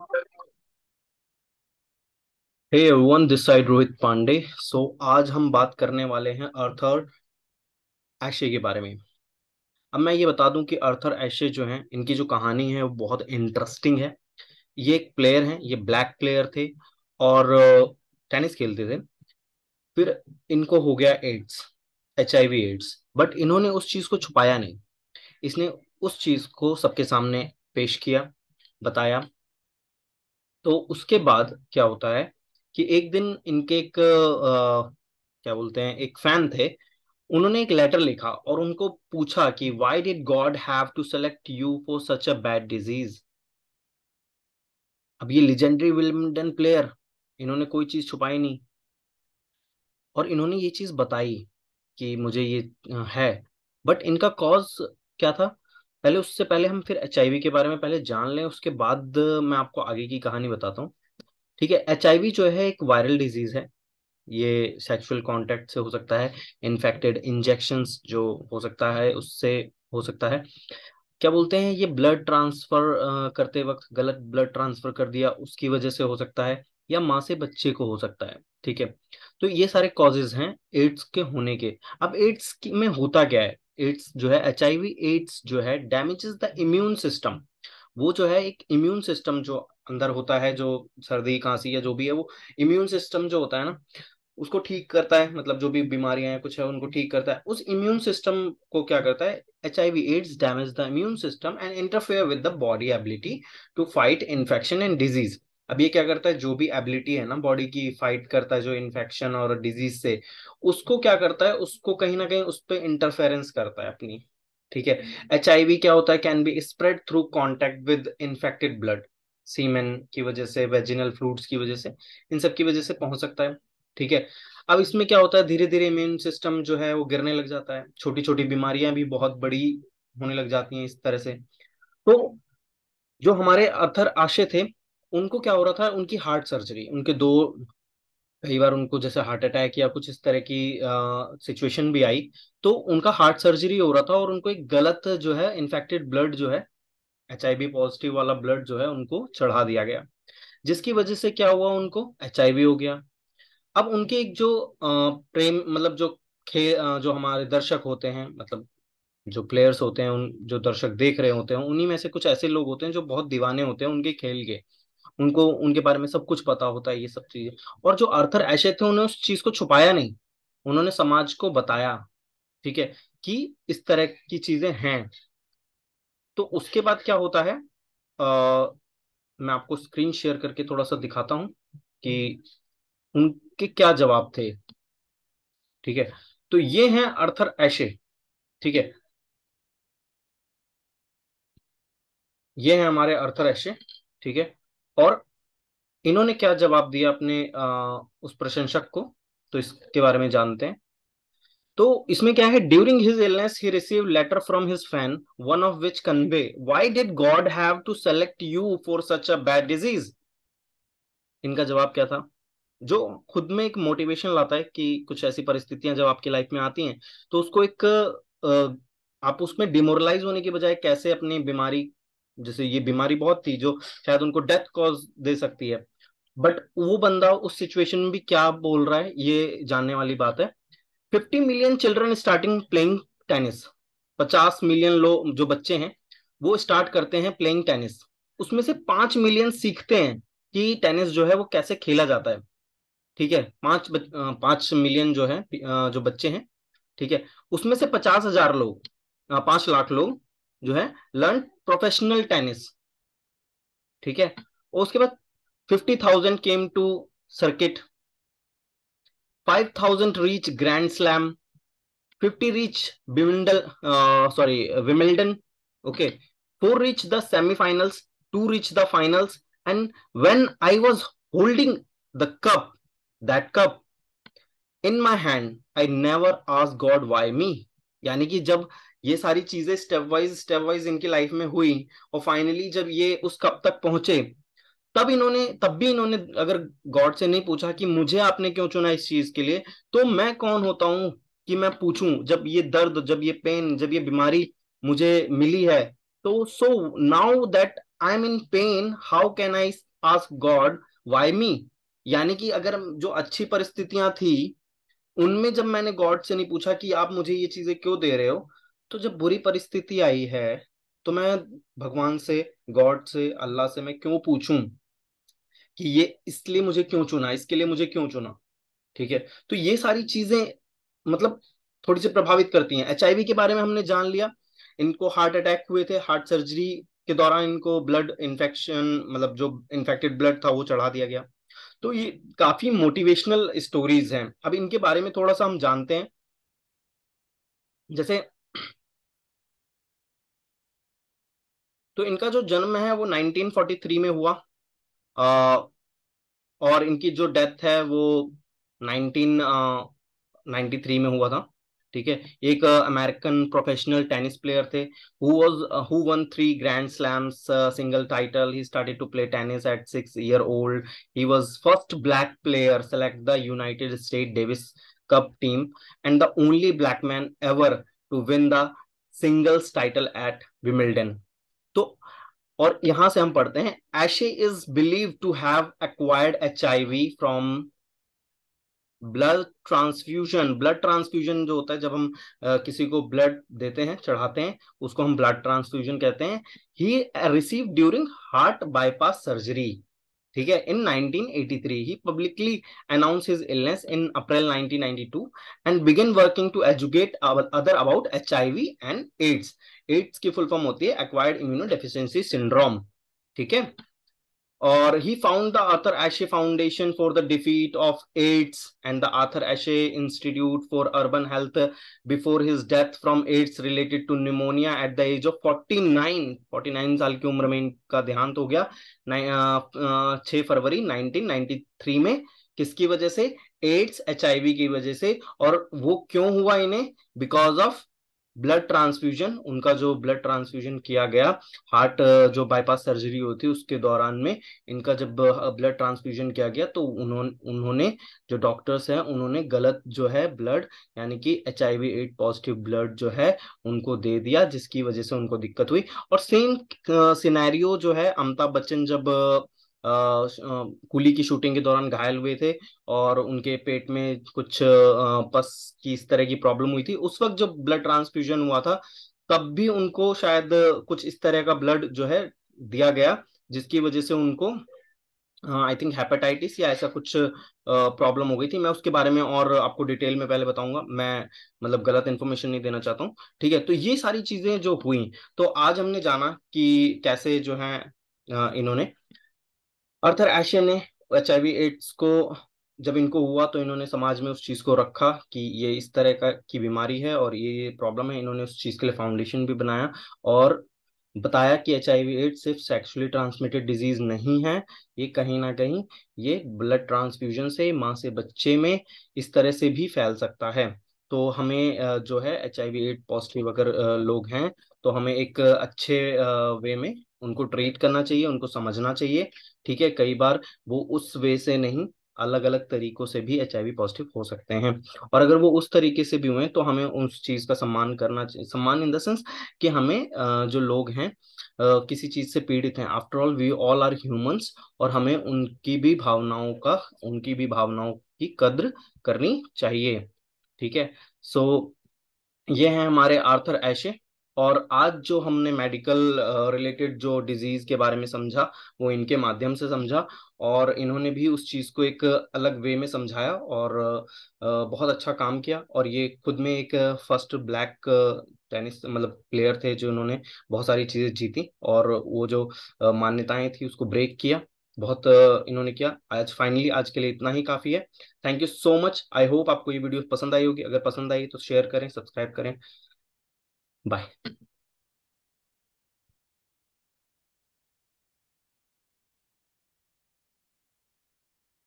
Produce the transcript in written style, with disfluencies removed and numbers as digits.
Hey everyone, this side Rohit Pande. आज हम बात करने वाले हैं अर्थर एशे के बारे में। अब मैं ये बता दूं कि अर्थर एशे जो हैं, इनकी जो कहानी है वो बहुत इंटरेस्टिंग है। ये एक प्लेयर हैं, ये ब्लैक प्लेयर थे और टेनिस खेलते थे। फिर इनको हो गया एड्स, HIV एड्स, बट इन्होंने उस चीज को छुपाया नहीं। इसने उस चीज को सबके सामने पेश किया, बताया। तो उसके बाद क्या होता है कि एक दिन इनके एक क्या बोलते हैं, एक फैन थे। उन्होंने एक लेटर लिखा और उनको पूछा कि why did God have to select you for such a bad disease. अब ये लिजेंडरी विलमडन प्लेयर, इन्होंने कोई चीज छुपाई नहीं और इन्होंने ये चीज बताई कि मुझे ये है। बट इनका कॉज क्या था? पहले उससे पहले हम फिर HIV के बारे में पहले जान लें, उसके बाद मैं आपको आगे की कहानी बताता हूँ। ठीक है। HIV जो है एक वायरल डिजीज है। ये सेक्सुअल कांटेक्ट से हो सकता है, इन्फेक्टेड इंजेक्शंस जो हो सकता है उससे हो सकता है। क्या बोलते हैं, ये ब्लड ट्रांसफर करते वक्त गलत ब्लड ट्रांसफर कर दिया उसकी वजह से हो सकता है, या माँ से बच्चे को हो सकता है। ठीक है। तो ये सारे कॉजेज हैं एड्स के होने के। अब में होता क्या है? एड्स जो है, HIV एड्स जो है, डैमेजेस द इम्यून सिस्टम। वो जो है एक इम्यून सिस्टम जो अंदर होता है, जो सर्दी खांसी या जो भी है, वो इम्यून सिस्टम जो होता है ना, उसको ठीक करता है। मतलब जो भी बीमारियां हैं कुछ है, उनको ठीक करता है। उस इम्यून सिस्टम को क्या करता है? HIV AIDS damage the immune system and interfere with the body ability to fight infection and disease. अब ये क्या करता है, जो भी एबिलिटी है ना बॉडी की, फाइट करता है जो इन्फेक्शन और डिजीज से, उसको क्या करता है, उसको कहीं ना कहीं उस पर इंटरफेरेंस करता है अपनी। ठीक है। HIV क्या होता है, can be spread through contact with infected blood, semen की वजह से, वेजिनल फ्लूइड्स की वजह से, इन सब की वजह से पहुंच सकता है। ठीक है। अब इसमें क्या होता है, धीरे धीरे इम्यून सिस्टम जो है वो गिरने लग जाता है, छोटी छोटी बीमारियां भी बहुत बड़ी होने लग जाती हैं इस तरह से। तो जो हमारे अर्थर आशे थे, उनको क्या हो रहा था, उनकी हार्ट सर्जरी, उनके दो, कई बार उनको जैसे हार्ट अटैक या कुछ इस तरह की सिचुएशन भी आई। तो उनका हार्ट सर्जरी हो रहा था और उनको एक गलत जो है इन्फेक्टेड ब्लड जो है, HIV पॉजिटिव वाला ब्लड जो है उनको चढ़ा दिया गया, जिसकी वजह से क्या हुआ, उनको HIV हो गया। अब उनके एक जो प्रेम, मतलब जो जो हमारे दर्शक होते हैं, मतलब जो प्लेयर्स होते हैं, उन जो दर्शक देख रहे होते हैं, उन्हीं में से कुछ ऐसे लोग होते हैं जो बहुत दीवाने होते हैं उनके खेल के। उनको उनके बारे में सब कुछ पता होता है, ये सब चीजें। और जो आर्थर एशे थे, उन्होंने उस चीज को छुपाया नहीं, उन्होंने समाज को बताया। ठीक है, कि इस तरह की चीजें हैं। तो उसके बाद क्या होता है, आ, मैं आपको स्क्रीन शेयर करके थोड़ा सा दिखाता हूँ कि उनके क्या जवाब थे। ठीक है। तो ये हैं अर्थर एशे। ठीक है। ये हैं हमारे अर्थर एशे। ठीक है। और इन्होंने क्या जवाब दिया अपने उस प्रशंसक को, तो इसके बारे में जानते हैं। तो इसमें क्या है, during his illness he receive letter from his fan, one of which convey why did God have to select you for such a bad disease. इनका जवाब क्या था, जो खुद में एक मोटिवेशन लाता है कि कुछ ऐसी परिस्थितियां जब आपकी लाइफ में आती हैं, तो उसको एक आप उसमें डिमोरलाइज होने की बजाय कैसे अपनी बीमारी, जैसे ये बीमारी बहुत थी जो शायद उनको डेथ कॉज दे सकती है, बट वो बंदा उस सिचुएशन में भी क्या बोल रहा है, ये जानने वाली बात है। 50 million children starting playing tennis. 50 million लोग जो बच्चे हैं, वो स्टार्ट करते हैं प्लेइंग टेनिस। उसमें से 5 मिलियन सीखते हैं कि टेनिस जो है वो कैसे खेला जाता है। ठीक है। 5 मिलियन जो है, जो बच्चे हैं, ठीक है, उसमें से 50,000 लोग, 5 लाख लोग जो है, लर्न प्रोफेशनल टेनिस। ठीक है। और उसके बाद 50,000 came to circuit, 5,000 reach grand slam, 50 reach Wimbledon, sorry Wimbledon. Okay. 4 reach the semifinals, 2 reach the finals, and when I was holding the cup, that cup in my hand, I never ask God why me. यानी कि जब ये सारी चीजें step wise इनकी life में हुई, और फाइनली जब ये उस कप तक पहुंचे, तब भी इन्होंने अगर गॉड से नहीं पूछा कि मुझे आपने क्यों चुना इस चीज के लिए, तो मैं कौन होता हूं कि मैं पूछूं, जब ये दर्द, जब ये पेन, जब ये बीमारी मुझे मिली है। तो so now that I am in pen, how can I ask God why me. यानी कि अगर जो अच्छी परिस्थितियां थी उनमें जब मैंने गॉड से नहीं पूछा कि आप मुझे ये चीजें क्यों दे रहे हो, तो जब बुरी परिस्थिति आई है तो मैं भगवान से, गॉड से, अल्लाह से मैं क्यों पूछूं कि ये इसलिए मुझे क्यों चुना, इसके लिए मुझे क्यों चुना। ठीक है। तो ये सारी चीजें मतलब थोड़ी सी प्रभावित करती हैं। एचआईवी के बारे में हमने जान लिया, इनको हार्ट अटैक हुए थे, हार्ट सर्जरी के दौरान इनको ब्लड इन्फेक्शन, मतलब जो इन्फेक्टेड ब्लड था वो चढ़ा दिया गया। तो ये काफी मोटिवेशनल स्टोरीज हैं। अब इनके बारे में थोड़ा सा हम जानते हैं। जैसे तो इनका जो जन्म है वो 1943 में हुआ, और इनकी जो डेथ है वो 1993 में हुआ था। ठीक है। एक अमेरिकन प्रोफेशनल टेनिस प्लेयर थे, who won 3 grand slams, single title. He started to play tennis at 6 year old. He was first black player select the United States Davis Cup team and the only black man ever to win the singles title at Wimbledon. तो और यहां से हम पढ़ते हैं, Ashe is believe to have acquired HIV from blood transfusion. Blood transfusion जो होता है जब हम किसी को ब्लड देते हैं, चढ़ाते हैं, उसको हम ब्लड ट्रांसफ्यूजन कहते हैं। He received during heart bypass surgery. ठीक है। In 1983 he publicly announced his illness in April 1992 and began working to educate other about HIV and AIDS. AIDS की फुल फॉर्म होती है एक्वायर्ड इम्यूनोडेफिशिएंसी सिंड्रोम। ठीक है। और he found the Arthur Ashe Foundation for the defeat of AIDS and the Arthur Ashe Institute for Urban Health before his death from AIDS related to pneumonia at the age of 49। 49 साल की उम्र में इनका देहांत हो गया 6 फरवरी 1993 में। किसकी वजह से? एड्स, एचआईवी की वजह से। और वो क्यों हुआ इन्हें? Because of blood transfusion. उनका जो ब्लड ट्रांसफ्यूजन किया गया, हार्ट जो बाईपास सर्जरी होती है उसके दौरान में इनका जब ब्लड ट्रांसफ्यूजन किया गया तो उन्होंने उन्होंने जो डॉक्टर्स हैं उन्होंने गलत जो है ब्लड, यानी कि एचआईवी एड पॉजिटिव ब्लड जो है उनको दे दिया, जिसकी वजह से उनको दिक्कत हुई। और सेम सिनेरियो जो है अमिताभ बच्चन जब कुली की शूटिंग के दौरान घायल हुए थे और उनके पेट में कुछ पस की इस तरह की प्रॉब्लम हुई थी, उस वक्त जब ब्लड ट्रांसफ्यूजन हुआ था तब भी उनको शायद कुछ इस तरह का ब्लड जो है दिया गया, जिसकी वजह से उनको आई थिंक हेपेटाइटिस या ऐसा कुछ प्रॉब्लम हो गई थी। मैं उसके बारे में और आपको डिटेल में पहले बताऊंगा, मैं मतलब गलत इन्फॉर्मेशन नहीं देना चाहता हूँ। ठीक है। तो ये सारी चीजें जो हुई, तो आज हमने जाना कि कैसे जो है इन्होंने, आर्थर एशे ने एचआईवी एड्स को जब इनको हुआ तो इन्होंने समाज में उस चीज को रखा कि ये इस तरह का की बीमारी है और ये प्रॉब्लम है। इन्होंने उस चीज के लिए फाउंडेशन भी बनाया और बताया कि एचआईवी एड्स सिर्फ सेक्सुअली ट्रांसमिटेड डिजीज नहीं है, ये कहीं ना कहीं ये ब्लड ट्रांसफ्यूजन से माँ से बच्चे में इस तरह से भी फैल सकता है। तो हमें जो है एचआईवी एड पॉजिटिव अगर लोग हैं तो हमें एक अच्छे वे में उनको ट्रीट करना चाहिए, उनको समझना चाहिए। ठीक है। कई बार वो उस वे से नहीं, अलग अलग तरीकों से भी एचआईवी पॉजिटिव हो सकते हैं। और अगर वो उस तरीके से भी हुए तो हमें उस चीज का सम्मान करना चाहिए। सम्मान इन द सेंस कि हमें जो लोग हैं किसी चीज से पीड़ित हैं, after all we all are humans, और हमें उनकी भी भावनाओं की कद्र करनी चाहिए। ठीक है। सो ये हैं हमारे आर्थर एशे। और आज जो हमने मेडिकल रिलेटेड जो डिजीज के बारे में समझा वो इनके माध्यम से समझा, और इन्होंने भी उस चीज को एक अलग वे में समझाया और बहुत अच्छा काम किया। और ये खुद में एक फर्स्ट ब्लैक टेनिस मतलब प्लेयर थे जो उन्होंने बहुत सारी चीजें जीती और वो जो मान्यताएं थी उसको ब्रेक किया। बहुत इन्होंने किया। आज फाइनली आज के लिए इतना ही काफी है। Thank you so much. I hope आपको ये वीडियो पसंद आई होगी। अगर पसंद आई तो शेयर करें, सब्सक्राइब करें। बाय।